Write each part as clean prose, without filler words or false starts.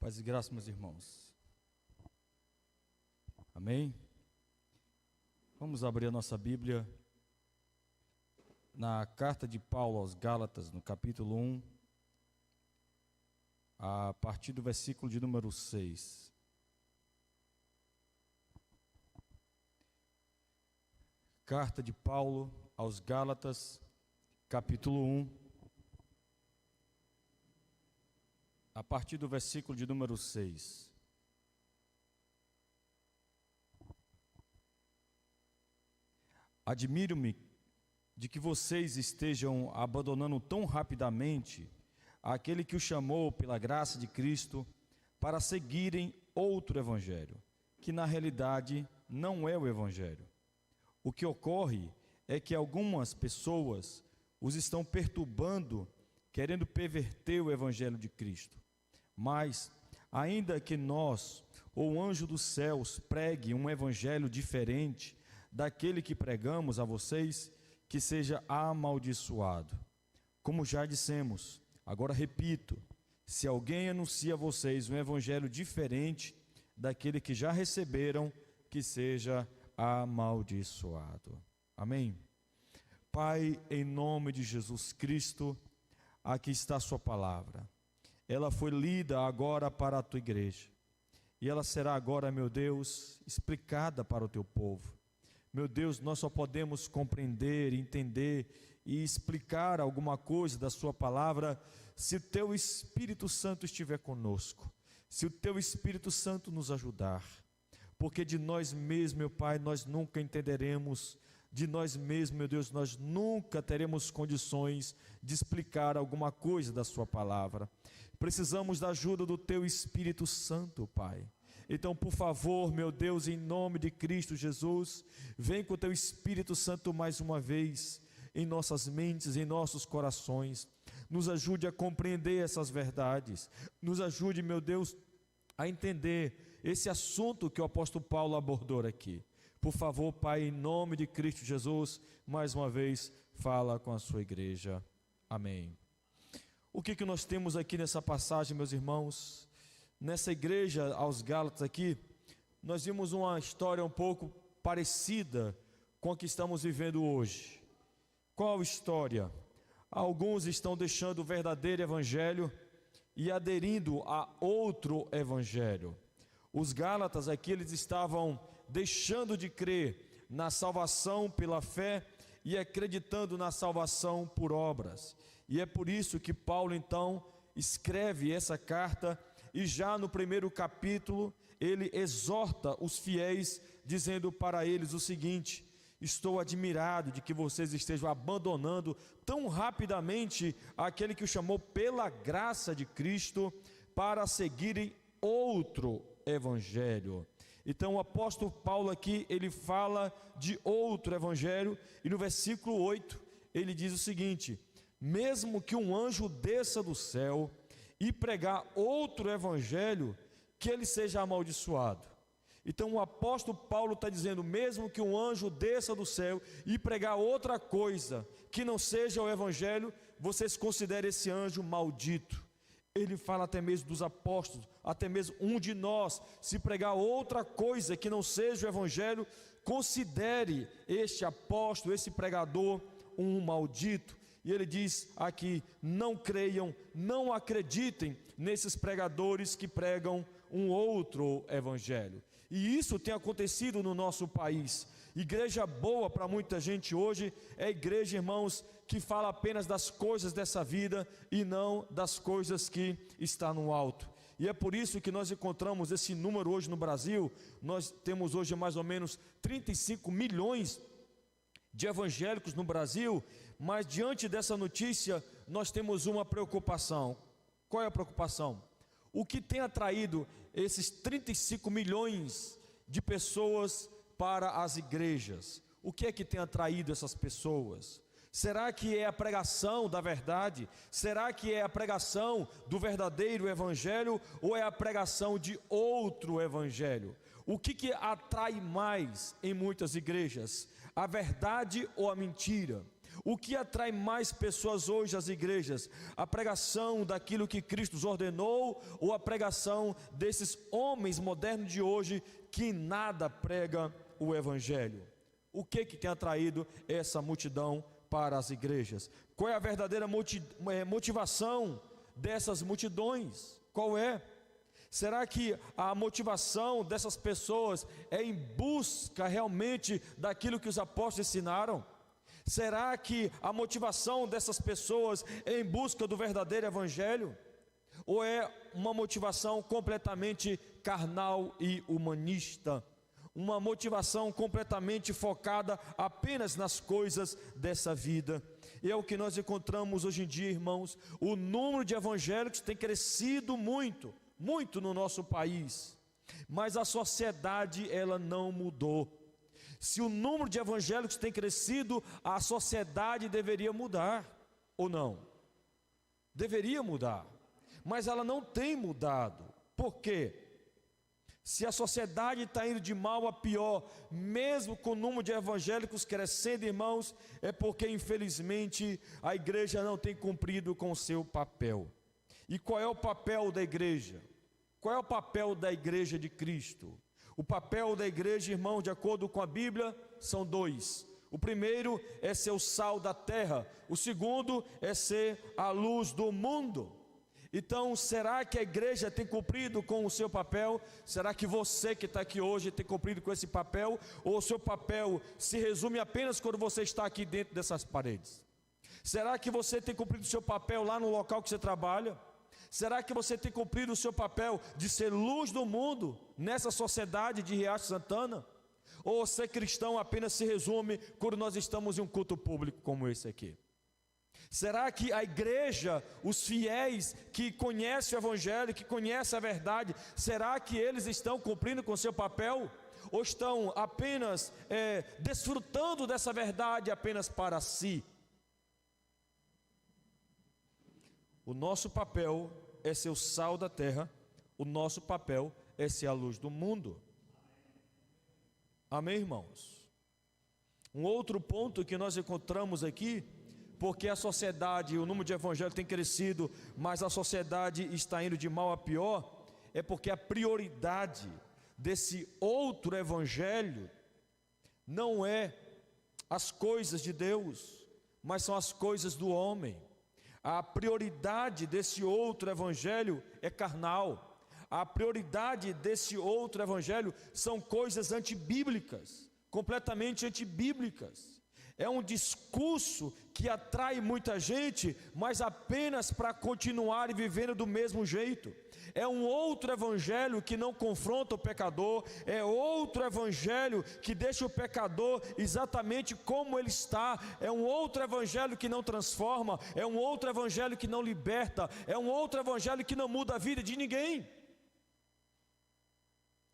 Paz e graça, meus irmãos. Amém? Vamos abrir a nossa Bíblia na carta de Paulo aos Gálatas, no capítulo 1, a partir do versículo de número 6. Carta de Paulo aos Gálatas, capítulo 1, a partir do versículo de número 6. Admiro-me de que vocês estejam abandonando tão rapidamente aquele que o chamou pela graça de Cristo para seguirem outro evangelho, que na realidade não é o evangelho. O que ocorre é que algumas pessoas os estão perturbando, querendo perverter o evangelho de Cristo. Mas, ainda que nós, ou o anjo dos céus, pregue um evangelho diferente daquele que pregamos a vocês, que seja amaldiçoado. Como já dissemos, agora repito, se alguém anuncia a vocês um evangelho diferente daquele que já receberam, que seja amaldiçoado. Amém? Pai, em nome de Jesus Cristo, aqui está a sua palavra. Ela foi lida agora para a tua igreja. E ela será agora, meu Deus, explicada para o teu povo. Meu Deus, nós só podemos compreender, entender e explicar alguma coisa da sua palavra se o teu Espírito Santo estiver conosco. Se o teu Espírito Santo nos ajudar. Porque de nós mesmos, meu Pai, nós nunca entenderemos. De nós mesmos, meu Deus, nós nunca teremos condições de explicar alguma coisa da sua palavra. Precisamos da ajuda do teu Espírito Santo, Pai. Então, por favor, meu Deus, em nome de Cristo Jesus, vem com o teu Espírito Santo mais uma vez em nossas mentes, em nossos corações. Nos ajude a compreender essas verdades. Nos ajude, meu Deus, a entender esse assunto que o apóstolo Paulo abordou aqui. Por favor, Pai, em nome de Cristo Jesus, mais uma vez, fala com a sua igreja. Amém. O que nós temos aqui nessa passagem, meus irmãos? Nessa igreja aos Gálatas aqui, nós vimos uma história um pouco parecida com a que estamos vivendo hoje. Qual história? Alguns estão deixando o verdadeiro evangelho e aderindo a outro evangelho. Os Gálatas aqui, eles estavam deixando de crer na salvação pela fé e acreditando na salvação por obras. E é por isso que Paulo então escreve essa carta e já no primeiro capítulo ele exorta os fiéis dizendo para eles o seguinte: estou admirado de que vocês estejam abandonando tão rapidamente aquele que o chamou pela graça de Cristo para seguirem outro evangelho. Então o apóstolo Paulo aqui, ele fala de outro evangelho, e no versículo 8 ele diz o seguinte: mesmo que um anjo desça do céu e pregar outro evangelho, que ele seja amaldiçoado. Então o apóstolo Paulo está dizendo, mesmo que um anjo desça do céu e pregar outra coisa que não seja o evangelho, vocês considerem esse anjo maldito. Ele fala até mesmo dos apóstolos, até mesmo um de nós, se pregar outra coisa que não seja o evangelho, considere este apóstolo, esse pregador, um maldito. E ele diz aqui, não creiam, não acreditem nesses pregadores que pregam um outro evangelho. E isso tem acontecido no nosso país. Igreja boa para muita gente hoje é igreja, irmãos, que fala apenas das coisas dessa vida e não das coisas que está no alto. E é por isso que nós encontramos esse número hoje no Brasil. Nós temos hoje mais ou menos 35 milhões de evangélicos no Brasil, mas diante dessa notícia nós temos uma preocupação. Qual é a preocupação? O que tem atraído esses 35 milhões de pessoas para as igrejas? O que é que tem atraído essas pessoas? Será que é a pregação da verdade? Será que é a pregação do verdadeiro evangelho? Ou é a pregação de outro evangelho? O que atrai mais em muitas igrejas? A verdade ou a mentira? O que atrai mais pessoas hoje às igrejas? A pregação daquilo que Cristo nos ordenou ou a pregação desses homens modernos de hoje que nada prega o Evangelho? O que tem atraído essa multidão para as igrejas? Qual é a verdadeira motivação dessas multidões? Qual é? Será que a motivação dessas pessoas é em busca realmente daquilo que os apóstolos ensinaram? Será que a motivação dessas pessoas é em busca do verdadeiro Evangelho? Ou é uma motivação completamente carnal e humanista? Uma motivação completamente focada apenas nas coisas dessa vida? E é o que nós encontramos hoje em dia, irmãos. O número de evangélicos tem crescido muito, muito no nosso país. Mas a sociedade, ela não mudou. Se o número de evangélicos tem crescido, a sociedade deveria mudar, ou não? Deveria mudar, mas ela não tem mudado. Por quê? Se a sociedade está indo de mal a pior, mesmo com o número de evangélicos crescendo, irmãos, é porque infelizmente a igreja não tem cumprido com o seu papel. E qual é o papel da igreja? Qual é o papel da igreja de Cristo? O papel da igreja, irmão, de acordo com a Bíblia, são dois. O primeiro é ser o sal da terra. O segundo é ser a luz do mundo. Então, será que a igreja tem cumprido com o seu papel? Será que você que está aqui hoje tem cumprido com esse papel? Ou o seu papel se resume apenas quando você está aqui dentro dessas paredes? Será que você tem cumprido o seu papel lá no local que você trabalha? Será que você tem cumprido o seu papel de ser luz do mundo nessa sociedade de Riacho Santana? Ou ser cristão apenas se resume quando nós estamos em um culto público como esse aqui? Será que a igreja, os fiéis que conhecem o Evangelho, que conhecem a verdade, será que eles estão cumprindo com o seu papel? Ou estão apenas desfrutando dessa verdade apenas para si? O nosso papel é ser o sal da terra, o nosso papel é ser a luz do mundo. Amém, irmãos? Um outro ponto que nós encontramos aqui, porque a sociedade, o número de evangelhos tem crescido, mas a sociedade está indo de mal a pior, é porque a prioridade desse outro evangelho não é as coisas de Deus, mas são as coisas do homem. A prioridade desse outro evangelho é carnal. A prioridade desse outro evangelho são coisas antibíblicas, completamente antibíblicas. É um discurso que atrai muita gente, mas apenas para continuar vivendo do mesmo jeito. É um outro evangelho que não confronta o pecador, é outro evangelho que deixa o pecador exatamente como ele está, é um outro evangelho que não transforma, é um outro evangelho que não liberta, é um outro evangelho que não muda a vida de ninguém.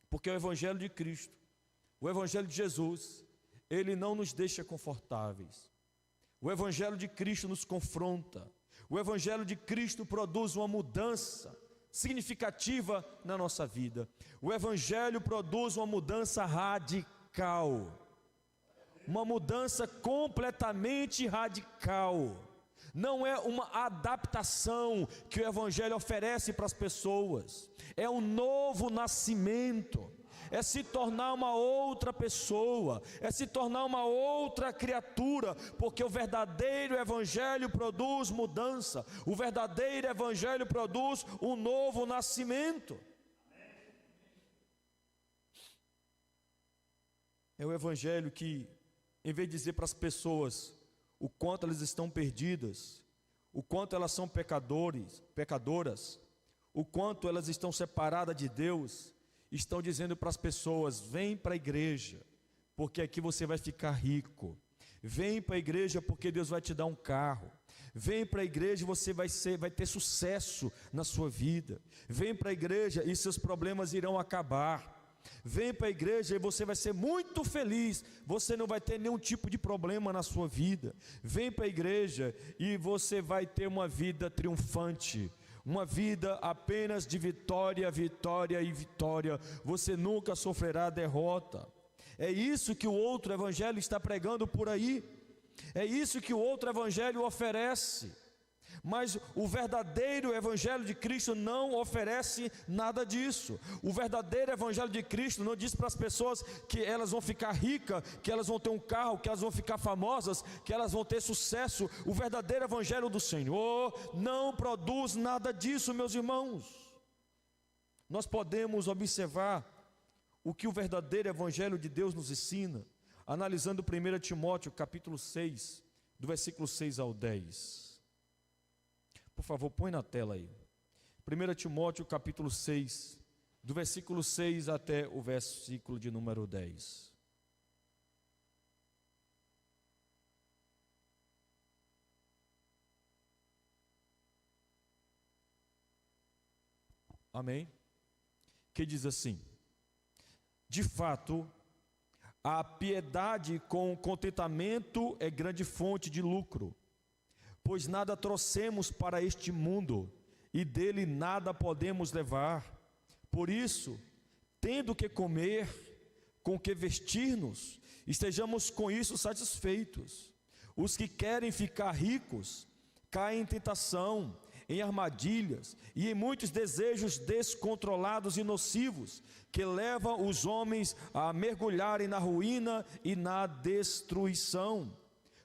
Porque é o evangelho de Cristo, o evangelho de Jesus, ele não nos deixa confortáveis. O evangelho de Cristo nos confronta. O evangelho de Cristo produz uma mudança significativa na nossa vida. O evangelho produz uma mudança radical, uma mudança completamente radical. Não é uma adaptação que o evangelho oferece para as pessoas, é um novo nascimento, é se tornar uma outra pessoa, é se tornar uma outra criatura, porque o verdadeiro evangelho produz mudança, o verdadeiro evangelho produz um novo nascimento. É o evangelho que, em vez de dizer para as pessoas o quanto elas estão perdidas, o quanto elas são pecadoras, o quanto elas estão separadas de Deus, estão dizendo para as pessoas: vem para a igreja, porque aqui você vai ficar rico. Vem para a igreja porque Deus vai te dar um carro. Vem para a igreja e você vai ter sucesso na sua vida. Vem para a igreja e seus problemas irão acabar. Vem para a igreja e você vai ser muito feliz, você não vai ter nenhum tipo de problema na sua vida. Vem para a igreja e você vai ter uma vida triunfante, uma vida apenas de vitória, vitória e vitória. Você nunca sofrerá derrota. É isso que o outro evangelho está pregando por aí. É isso que o outro evangelho oferece. Mas o verdadeiro evangelho de Cristo não oferece nada disso. O verdadeiro evangelho de Cristo não diz para as pessoas que elas vão ficar ricas, que elas vão ter um carro, que elas vão ficar famosas, que elas vão ter sucesso. O verdadeiro evangelho do Senhor não produz nada disso, meus irmãos. Nós podemos observar o que o verdadeiro evangelho de Deus nos ensina, analisando 1 Timóteo capítulo 6, do versículo 6 ao 10. Por favor, põe na tela aí. 1 Timóteo capítulo 6, do versículo 6 até o versículo de número 10. Amém? Que diz assim: de fato, a piedade com contentamento é grande fonte de lucro, pois nada trouxemos para este mundo, e dele nada podemos levar. Por isso, tendo que comer, com que vestir-nos, estejamos com isso satisfeitos. Os que querem ficar ricos, caem em tentação, em armadilhas, e em muitos desejos descontrolados e nocivos, que levam os homens a mergulharem na ruína e na destruição.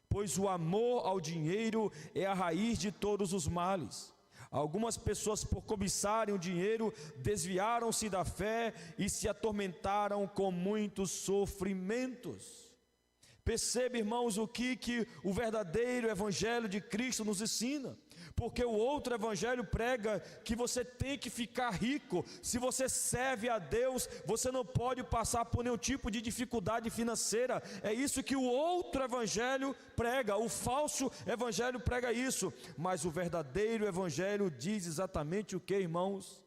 Pois o amor ao dinheiro é a raiz de todos os males. Algumas pessoas, por cobiçarem o dinheiro, desviaram-se da fé e se atormentaram com muitos sofrimentos. Perceba, irmãos, o que o verdadeiro evangelho de Cristo nos ensina. Porque o outro evangelho prega que você tem que ficar rico. Se você serve a Deus, você não pode passar por nenhum tipo de dificuldade financeira. É isso que o outro evangelho prega. O falso evangelho prega isso. Mas o verdadeiro evangelho diz exatamente o que, irmãos?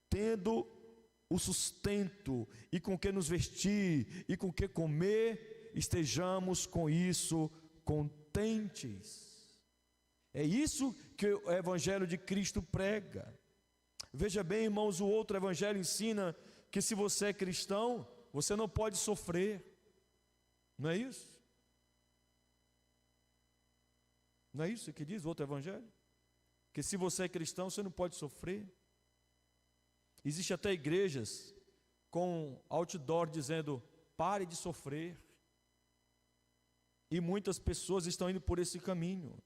Tendo o sustento e com que nos vestir e com que comer, estejamos com isso contentes. É isso que o evangelho de Cristo prega. Veja bem, irmãos, o outro evangelho ensina que se você é cristão, você não pode sofrer. Não é isso? Não é isso que diz o outro evangelho? Que se você é cristão, você não pode sofrer. Existe até igrejas com outdoor dizendo: pare de sofrer. E muitas pessoas estão indo por esse caminho.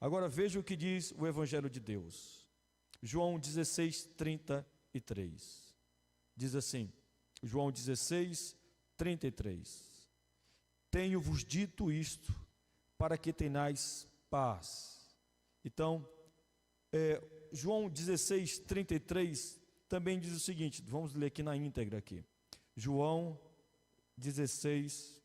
Agora veja o que diz o Evangelho de Deus. João 16, 33. Diz assim, João 16, 33. Tenho-vos dito isto, para que tenhais paz. Então, João 16, 33 também diz o seguinte, vamos ler aqui na íntegra aqui. João 16,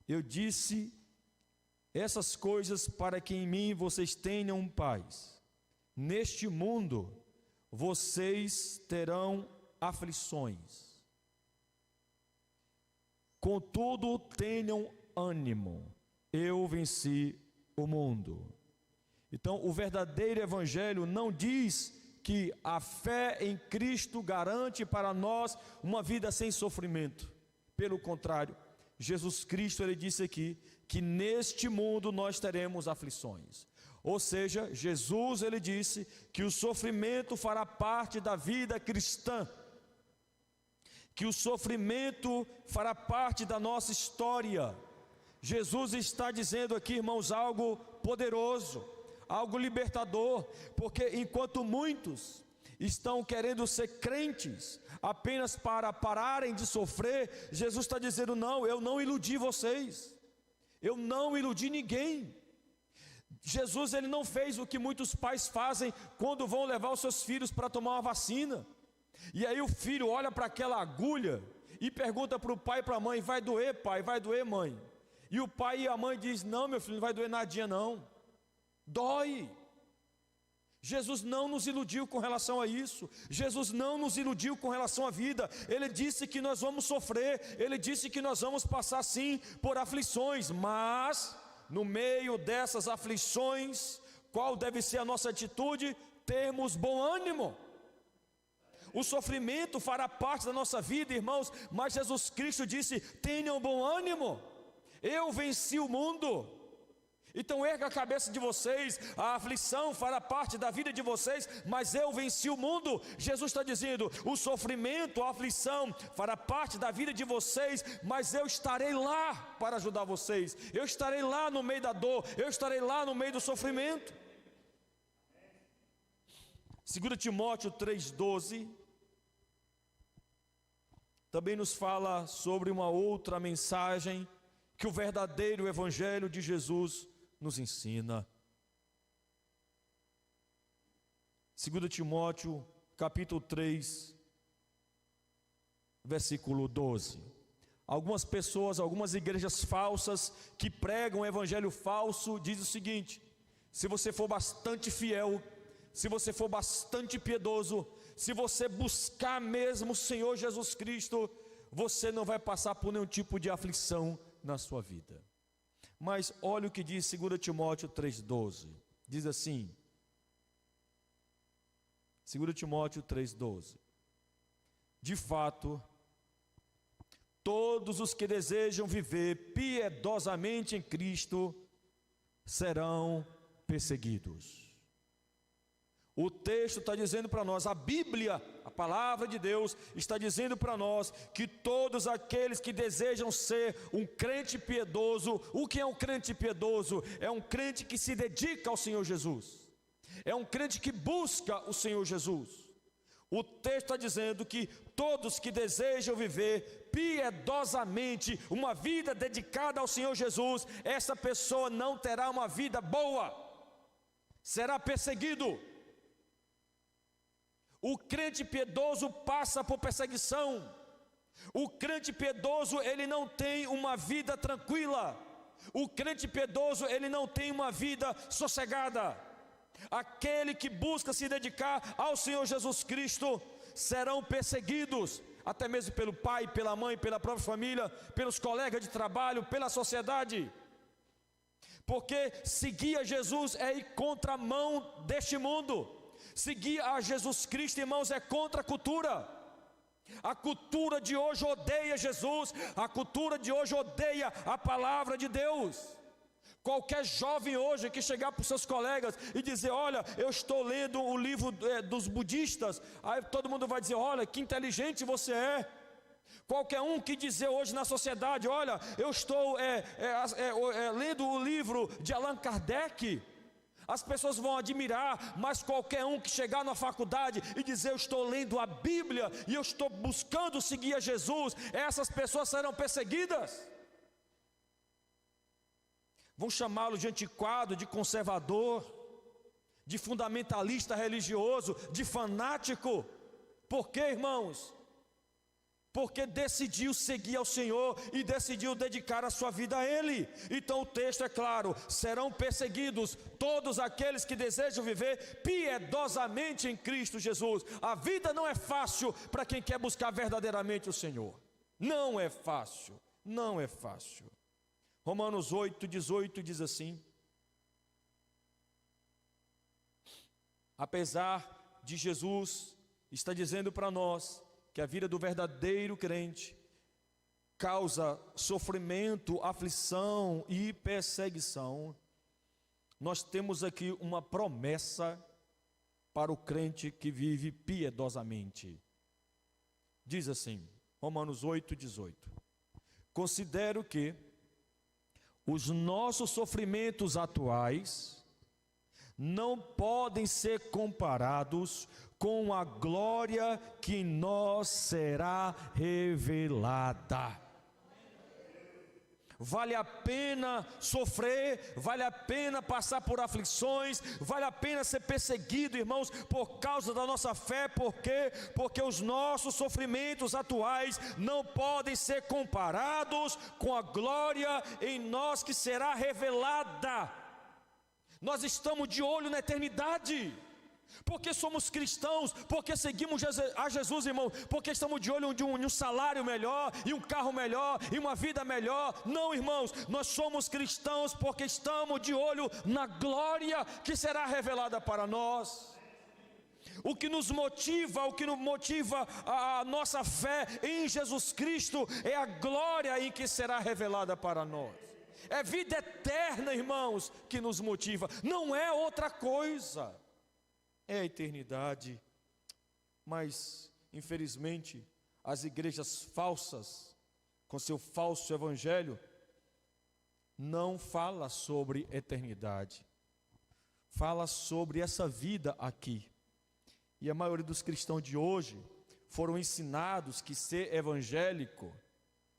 eu disse essas coisas para que em mim vocês tenham paz. Neste mundo vocês terão aflições. Contudo, tenham ânimo. Eu venci o mundo. Então, o verdadeiro evangelho não diz que a fé em Cristo garante para nós uma vida sem sofrimento. Pelo contrário, Jesus Cristo, ele disse aqui, que neste mundo nós teremos aflições. Ou seja, Jesus, ele disse que o sofrimento fará parte da vida cristã. Que o sofrimento fará parte da nossa história. Jesus está dizendo aqui, irmãos, algo poderoso, algo libertador, porque enquanto muitos estão querendo ser crentes apenas para pararem de sofrer, Jesus está dizendo: não, eu não iludi vocês, eu não iludi ninguém. Jesus, ele não fez o que muitos pais fazem quando vão levar os seus filhos para tomar uma vacina, e aí o filho olha para aquela agulha e pergunta para o pai e para a mãe: vai doer, pai? Vai doer, mãe? E o pai e a mãe dizem: não, meu filho, não vai doer nadinha não. Dói. Jesus não nos iludiu com relação a isso. Jesus não nos iludiu com relação à vida. Ele disse que nós vamos sofrer, ele disse que nós vamos passar sim por aflições, mas no meio dessas aflições, qual deve ser a nossa atitude? Termos bom ânimo. O sofrimento fará parte da nossa vida, irmãos, mas Jesus Cristo disse: tenham bom ânimo, eu venci o mundo. Então erga a cabeça de vocês, a aflição fará parte da vida de vocês, mas eu venci o mundo. Jesus está dizendo: o sofrimento, a aflição fará parte da vida de vocês, mas eu estarei lá para ajudar vocês. Eu estarei lá no meio da dor, eu estarei lá no meio do sofrimento. 2 Timóteo 3,12 também nos fala sobre uma outra mensagem que o verdadeiro Evangelho de Jesus nos ensina. 2 Timóteo capítulo 3, versículo 12. Algumas pessoas, algumas igrejas falsas que pregam o evangelho falso, diz o seguinte: se você for bastante fiel, se você for bastante piedoso, se você buscar mesmo o Senhor Jesus Cristo, você não vai passar por nenhum tipo de aflição na sua vida. Mas olha o que diz 2 Timóteo 3,12. Diz assim, 2 Timóteo 3,12: de fato, todos os que desejam viver piedosamente em Cristo serão perseguidos. O texto está dizendo para nós, a Bíblia, a palavra de Deus, está dizendo para nós que todos aqueles que desejam ser um crente piedoso. O que é um crente piedoso? É um crente que se dedica ao Senhor Jesus, é um crente que busca o Senhor Jesus. O texto está dizendo que todos que desejam viver piedosamente uma vida dedicada ao Senhor Jesus, essa pessoa não terá uma vida boa, será perseguido. O crente piedoso passa por perseguição. O crente piedoso, ele não tem uma vida tranquila. O crente piedoso, ele não tem uma vida sossegada. Aquele que busca se dedicar ao Senhor Jesus Cristo serão perseguidos, até mesmo pelo pai, pela mãe, pela própria família, pelos colegas de trabalho, pela sociedade. Porque seguir a Jesus é ir contra a mão deste mundo. Seguir a Jesus Cristo, irmãos, é contra a cultura. A cultura de hoje odeia Jesus. A cultura de hoje odeia a palavra de Deus. Qualquer jovem hoje que chegar para os seus colegas e dizer: olha, eu estou lendo o livro dos budistas, aí todo mundo vai dizer: olha, que inteligente você é. Qualquer um que dizer hoje na sociedade: olha, eu estou lendo o livro de Allan Kardec, as pessoas vão admirar. Mas qualquer um que chegar na faculdade e dizer: eu estou lendo a Bíblia e eu estou buscando seguir a Jesus, essas pessoas serão perseguidas. Vão chamá-lo de antiquado, de conservador, de fundamentalista religioso, de fanático. Por quê, irmãos? Porque decidiu seguir ao Senhor e decidiu dedicar a sua vida a Ele. Então o texto é claro: serão perseguidos todos aqueles que desejam viver piedosamente em Cristo Jesus. A vida não é fácil para quem quer buscar verdadeiramente o Senhor. Não é fácil, não é fácil. Romanos 8,18 diz assim: apesar de Jesus estar dizendo para nós que a vida do verdadeiro crente causa sofrimento, aflição e perseguição, nós temos aqui uma promessa para o crente que vive piedosamente. Diz assim, Romanos 8,18: considero que os nossos sofrimentos atuais não podem ser comparados com a glória que em nós será revelada. Vale a pena sofrer, vale a pena passar por aflições, vale a pena ser perseguido, irmãos, por causa da nossa fé. Por quê? Porque os nossos sofrimentos atuais não podem ser comparados com a glória em nós que será revelada. Nós estamos de olho na eternidade. Porque somos cristãos, porque seguimos a Jesus, irmão, porque estamos de olho em um salário melhor, em um carro melhor, em uma vida melhor. Não, irmãos, nós somos cristãos porque estamos de olho na glória que será revelada para nós. O que nos motiva, o que nos motiva a nossa fé em Jesus Cristo é a glória em que será revelada para nós. É vida eterna, irmãos, que nos motiva, não é outra coisa. É a eternidade. Mas, infelizmente, as igrejas falsas, com seu falso evangelho, não fala sobre eternidade. Fala sobre essa vida aqui. E a maioria dos cristãos de hoje foram ensinados que ser evangélico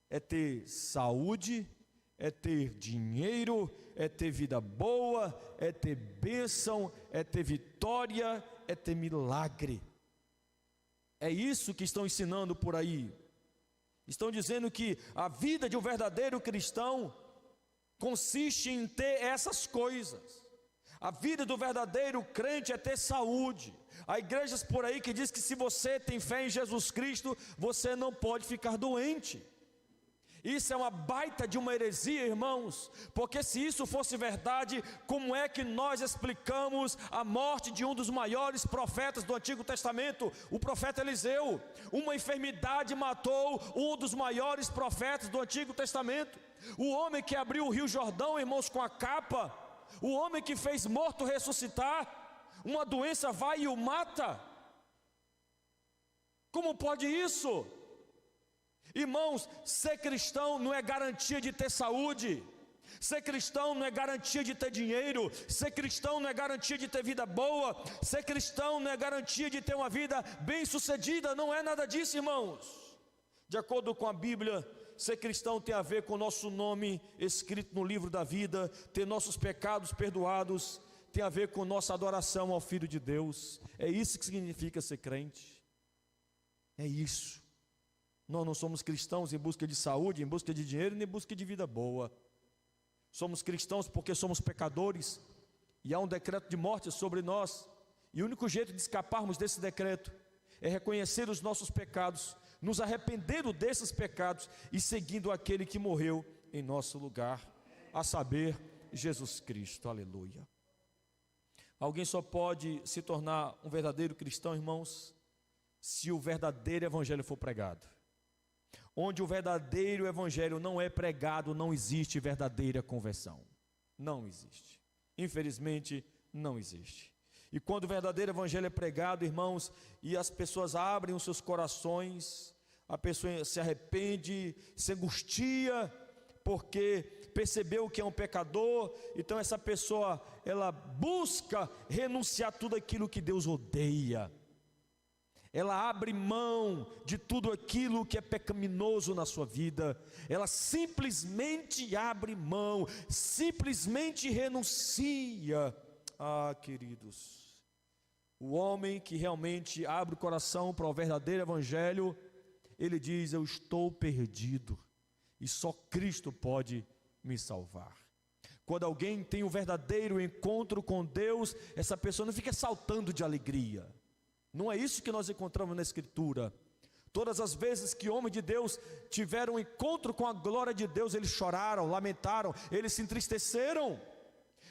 é ter saúde, é ter dinheiro, é ter vida boa, é ter bênção, é ter vitória, é ter milagre. É isso que estão ensinando por aí. Estão dizendo que a vida de um verdadeiro cristão consiste em ter essas coisas. A vida do verdadeiro crente é ter saúde. Há igrejas por aí que diz que se você tem fé em Jesus Cristo, você não pode ficar doente. Isso é uma baita de uma heresia, irmãos, porque se isso fosse verdade, como é que nós explicamos a morte de um dos maiores profetas do Antigo Testamento, o profeta Eliseu? Uma enfermidade matou um dos maiores profetas do Antigo Testamento. O homem que abriu o Rio Jordão, irmãos, com a capa, o homem que fez morto ressuscitar, uma doença vai e o mata. Como pode isso? Irmãos, ser cristão não é garantia de ter saúde, ser cristão não é garantia de ter dinheiro, ser cristão não é garantia de ter vida boa, ser cristão não é garantia de ter uma vida bem sucedida, não é nada disso, irmãos. De acordo com a Bíblia, ser cristão tem a ver com o nosso nome escrito no livro da vida, ter nossos pecados perdoados, tem a ver com nossa adoração ao Filho de Deus. É isso que significa ser crente. É isso. Nós não somos cristãos em busca de saúde, em busca de dinheiro, nem em busca de vida boa. Somos cristãos porque somos pecadores e há um decreto de morte sobre nós. E o único jeito de escaparmos desse decreto é reconhecer os nossos pecados, nos arrependendo desses pecados e seguindo aquele que morreu em nosso lugar, a saber, Jesus Cristo. Aleluia. Alguém só pode se tornar um verdadeiro cristão, irmãos, se o verdadeiro evangelho for pregado. Onde o verdadeiro evangelho não é pregado, não existe verdadeira conversão. Não existe. Infelizmente, não existe. E quando o verdadeiro evangelho é pregado, irmãos, e as pessoas abrem os seus corações, a pessoa se arrepende, se angustia, porque percebeu que é um pecador, então essa pessoa, ela busca renunciar tudo aquilo que Deus odeia. Ela abre mão de tudo aquilo que é pecaminoso na sua vida. Ela simplesmente abre mão, simplesmente renuncia. Ah, queridos, o homem que realmente abre o coração para o verdadeiro evangelho, ele diz: eu estou perdido e só Cristo pode me salvar. Quando alguém tem um verdadeiro encontro com Deus, essa pessoa não fica saltando de alegria. Não é isso que nós encontramos na Escritura. Todas as vezes que homens de Deus tiveram um encontro com a glória de Deus, eles choraram, lamentaram, eles se entristeceram,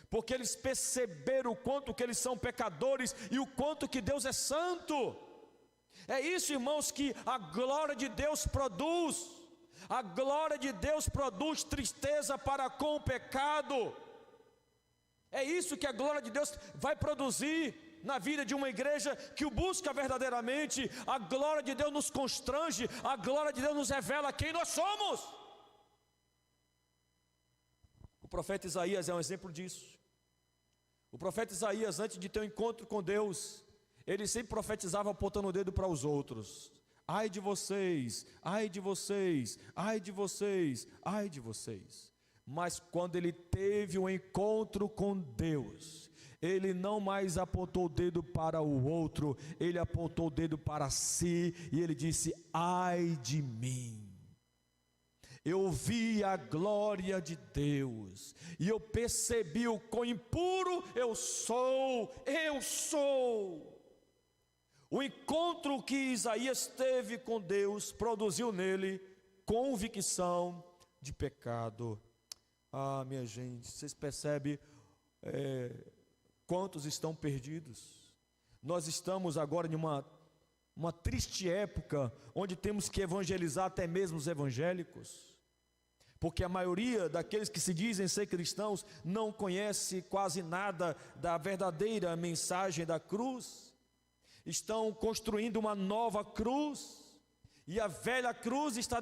porque eles perceberam o quanto que eles são pecadores e o quanto que Deus é santo. É isso, irmãos, que a glória de Deus produz. A glória de Deus produz tristeza para com o pecado. É isso que a glória de Deus vai produzir na vida de uma igreja que o busca verdadeiramente. A glória de Deus nos constrange, a glória de Deus nos revela quem nós somos. O profeta Isaías é um exemplo disso. O profeta Isaías, antes de ter um encontro com Deus, ele sempre profetizava apontando o dedo para os outros. Ai de vocês, ai de vocês, ai de vocês, ai de vocês. Mas quando ele teve um encontro com Deus, ele não mais apontou o dedo para o outro, ele apontou o dedo para si e ele disse: ai de mim. Eu vi a glória de Deus e eu percebi o quão impuro eu sou. O encontro que Isaías teve com Deus produziu nele convicção de pecado. Ah, minha gente, vocês percebem quantos estão perdidos? Nós estamos agora em uma triste época, onde temos que evangelizar até mesmo os evangélicos, porque a maioria daqueles que se dizem ser cristãos não conhece quase nada da verdadeira mensagem da cruz. Estão construindo uma nova cruz, e a velha cruz está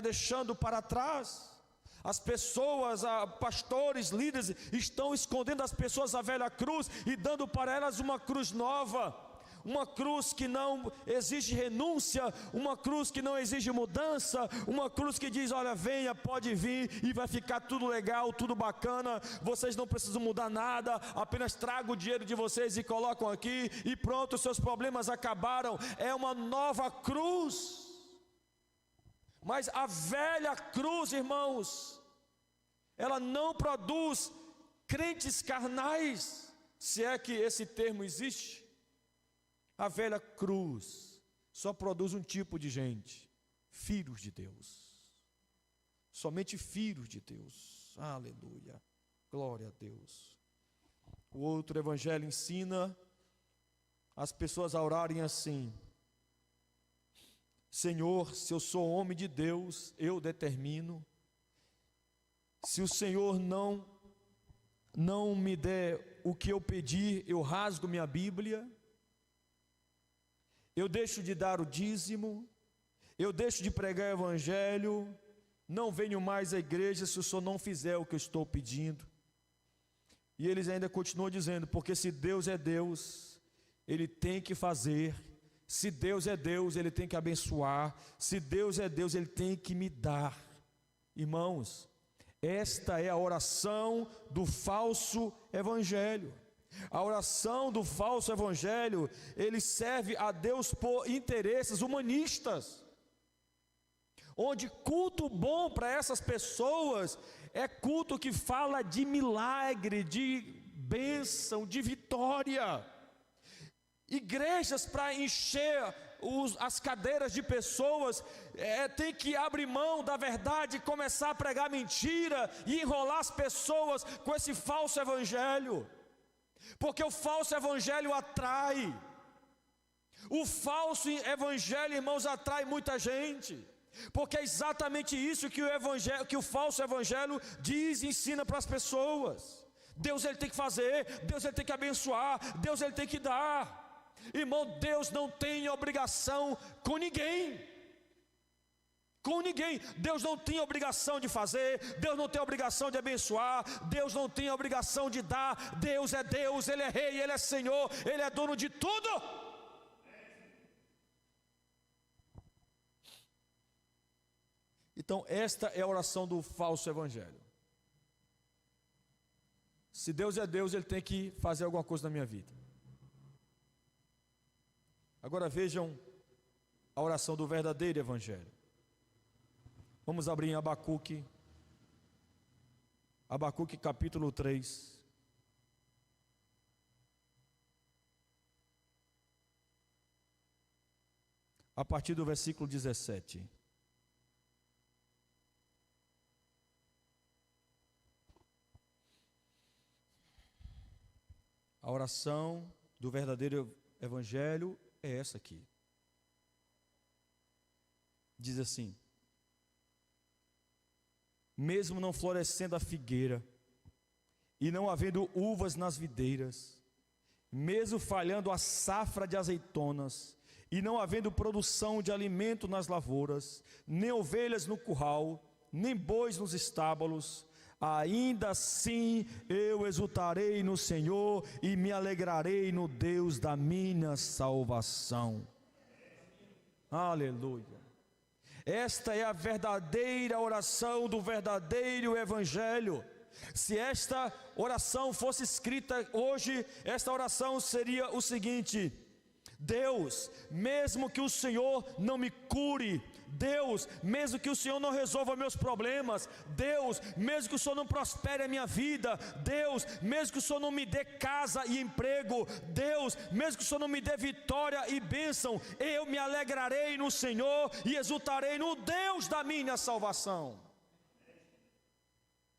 deixando para trás. As pessoas, pastores, líderes, estão escondendo as pessoas a velha cruz e dando para elas uma cruz nova, uma cruz que não exige renúncia, uma cruz que não exige mudança, uma cruz que diz: olha, venha, pode vir e vai ficar tudo legal, tudo bacana, vocês não precisam mudar nada, apenas tragam o dinheiro de vocês e colocam aqui e pronto, seus problemas acabaram. É uma nova cruz. Mas a velha cruz, irmãos, ela não produz crentes carnais, se é que esse termo existe. A velha cruz só produz um tipo de gente: filhos de Deus. Somente filhos de Deus. Aleluia, glória a Deus. O outro evangelho ensina as pessoas a orarem assim: Senhor, se eu sou homem de Deus, eu determino. Se o Senhor não me der o que eu pedir, eu rasgo minha Bíblia, eu deixo de dar o dízimo, eu deixo de pregar o evangelho, não venho mais à igreja se o Senhor não fizer o que eu estou pedindo. E eles ainda continuam dizendo: porque se Deus é Deus, Ele tem que fazer. Se Deus é Deus, Ele tem que abençoar. Se Deus é Deus, Ele tem que me dar. Irmãos, esta é a oração do falso evangelho. A oração do falso evangelho, ele serve a Deus por interesses humanistas, onde culto bom para essas pessoas é culto que fala de milagre, de bênção, de vitória. Igrejas para encher as cadeiras de pessoas, tem que abrir mão da verdade, começar a pregar mentira e enrolar as pessoas com esse falso evangelho, porque o falso evangelho atrai. O falso evangelho, irmãos, atrai muita gente, porque é exatamente isso que o falso evangelho diz e ensina para as pessoas. Deus, Ele tem que fazer, Deus, Ele tem que abençoar, Deus, Ele tem que dar. Irmão, Deus não tem obrigação com ninguém. Com ninguém. Deus não tem obrigação de fazer, Deus não tem obrigação de abençoar, Deus não tem obrigação de dar. Deus é Deus, Ele é Rei, Ele é Senhor, Ele é dono de tudo. Então, esta é a oração do falso evangelho. Se Deus é Deus, Ele tem que fazer alguma coisa na minha vida. Agora vejam a oração do verdadeiro evangelho. Vamos abrir em Abacuque capítulo 3. A partir do versículo 17. A oração do verdadeiro evangelho é essa aqui. Diz assim: mesmo não florescendo a figueira, e não havendo uvas nas videiras, mesmo falhando a safra de azeitonas, e não havendo produção de alimento nas lavouras, nem ovelhas no curral, nem bois nos estábulos, ainda assim eu exultarei no Senhor e me alegrarei no Deus da minha salvação. Aleluia. Esta é a verdadeira oração do verdadeiro evangelho. Se esta oração fosse escrita hoje, esta oração seria o seguinte: Deus, mesmo que o Senhor não me cure, Deus, mesmo que o Senhor não resolva meus problemas, Deus, mesmo que o Senhor não prospere a minha vida, Deus, mesmo que o Senhor não me dê casa e emprego, Deus, mesmo que o Senhor não me dê vitória e bênção, eu me alegrarei no Senhor e exultarei no Deus da minha salvação.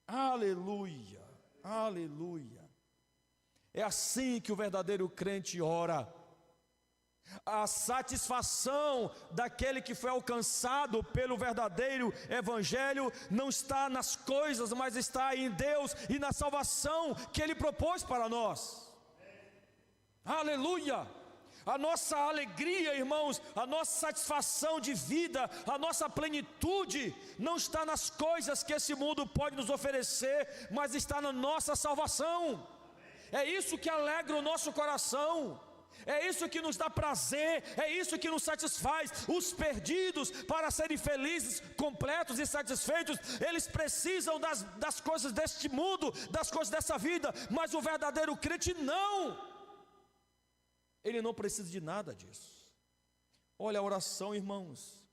Aleluia, aleluia. É assim que o verdadeiro crente ora. A satisfação daquele que foi alcançado pelo verdadeiro evangelho não está nas coisas, mas está em Deus e na salvação que Ele propôs para nós. Aleluia! A nossa alegria, irmãos, a nossa satisfação de vida, a nossa plenitude não está nas coisas que esse mundo pode nos oferecer, mas está na nossa salvação. É isso que alegra o nosso coração. É isso que nos dá prazer, é isso que nos satisfaz. Os perdidos, para serem felizes, completos e satisfeitos, eles precisam das coisas deste mundo, das coisas dessa vida, mas o verdadeiro crente não. Ele não precisa de nada disso. Olha a oração, irmãos.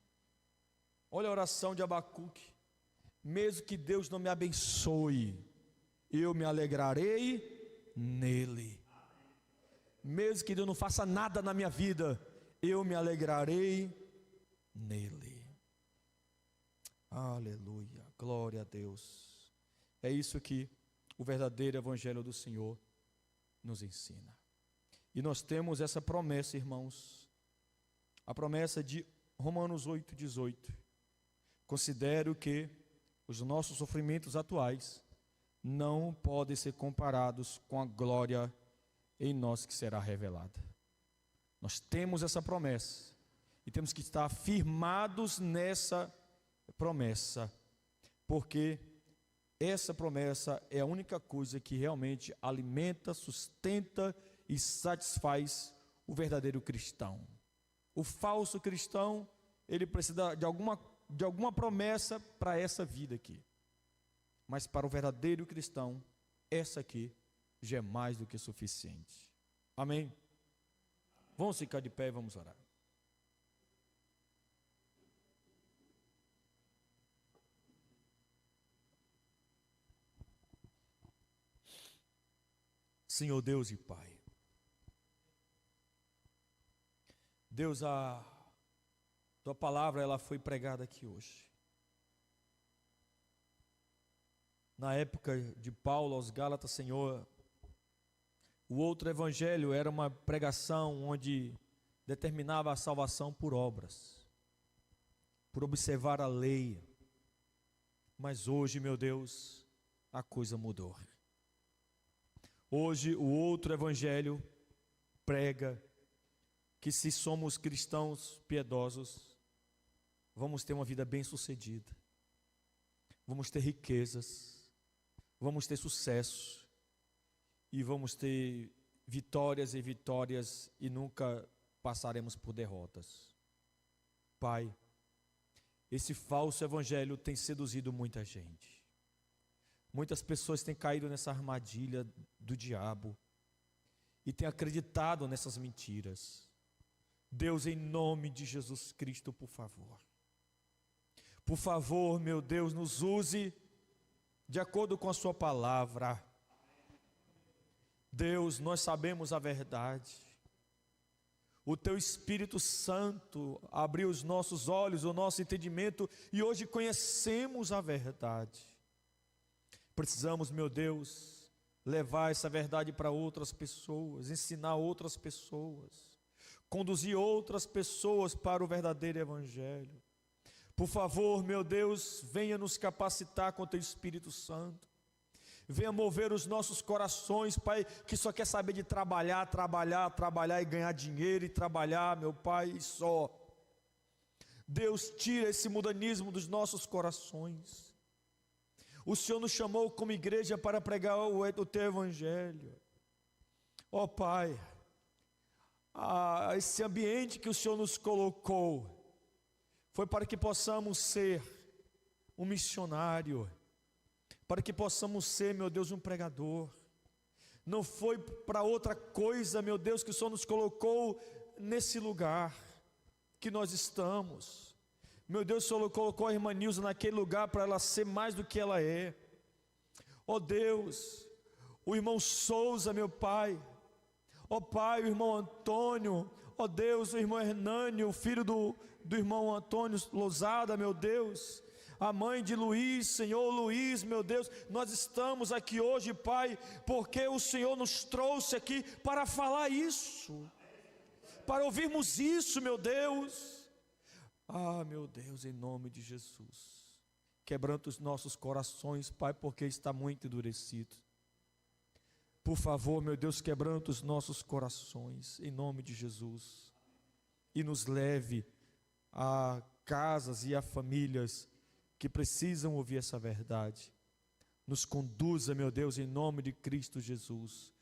Olha a oração de Abacuque. Mesmo que Deus não me abençoe, eu me alegrarei nele. Mesmo que Deus não faça nada na minha vida, eu me alegrarei nele. Aleluia, glória a Deus. É isso que o verdadeiro evangelho do Senhor nos ensina. E nós temos essa promessa, irmãos, a promessa de Romanos 8,18. Considero que os nossos sofrimentos atuais não podem ser comparados com a glória em nós que será revelada. Nós temos essa promessa e temos que estar firmados nessa promessa, porque essa promessa é a única coisa que realmente alimenta, sustenta e satisfaz o verdadeiro cristão. O falso cristão, ele precisa de alguma promessa para essa vida aqui, mas para o verdadeiro cristão, essa aqui já é mais do que suficiente. Amém? Vamos ficar de pé e vamos orar. Senhor Deus e Pai, Deus, a Tua palavra ela foi pregada aqui hoje. Na época de Paulo aos Gálatas, Senhor, o outro evangelho era uma pregação onde determinava a salvação por obras, por observar a lei. Mas hoje, meu Deus, a coisa mudou. Hoje o outro evangelho prega que se somos cristãos piedosos, vamos ter uma vida bem-sucedida, vamos ter riquezas, vamos ter sucesso, e vamos ter vitórias e vitórias e nunca passaremos por derrotas. Pai, esse falso evangelho tem seduzido muita gente. Muitas pessoas têm caído nessa armadilha do diabo e têm acreditado nessas mentiras. Deus, em nome de Jesus Cristo, por favor, meu Deus, nos use de acordo com a sua palavra. Deus, nós sabemos a verdade. O Teu Espírito Santo abriu os nossos olhos, o nosso entendimento, e hoje conhecemos a verdade. Precisamos, meu Deus, levar essa verdade para outras pessoas, ensinar outras pessoas, conduzir outras pessoas para o verdadeiro evangelho. Por favor, meu Deus, venha nos capacitar com o Teu Espírito Santo. Venha mover os nossos corações, Pai, que só quer saber de trabalhar e ganhar dinheiro e trabalhar, meu Pai, e só. Deus, tira esse mundanismo dos nossos corações. O Senhor nos chamou como igreja para pregar o Teu Evangelho. Ó Pai, esse ambiente que o Senhor nos colocou, foi para que possamos ser um missionário, para que possamos ser, meu Deus, um pregador. Não foi para outra coisa, meu Deus, que o Senhor nos colocou nesse lugar que nós estamos. Meu Deus, o Senhor colocou a irmã Nilza naquele lugar para ela ser mais do que ela é. Ó Deus, o irmão Souza, meu Pai. Ó Pai, o irmão Antônio. Ó Deus, o irmão Hernânio, o filho do irmão Antônio Lousada, meu Deus. a mãe de Luiz, Senhor Luiz, meu Deus, nós estamos aqui hoje, Pai, porque o Senhor nos trouxe aqui para falar isso, para ouvirmos isso, meu Deus. Ah, meu Deus, em nome de Jesus, quebranta os nossos corações, Pai, porque está muito endurecido. Por favor, meu Deus, quebranta os nossos corações, em nome de Jesus, e nos leve a casas e a famílias que precisam ouvir essa verdade. Nos conduza, meu Deus, em nome de Cristo Jesus,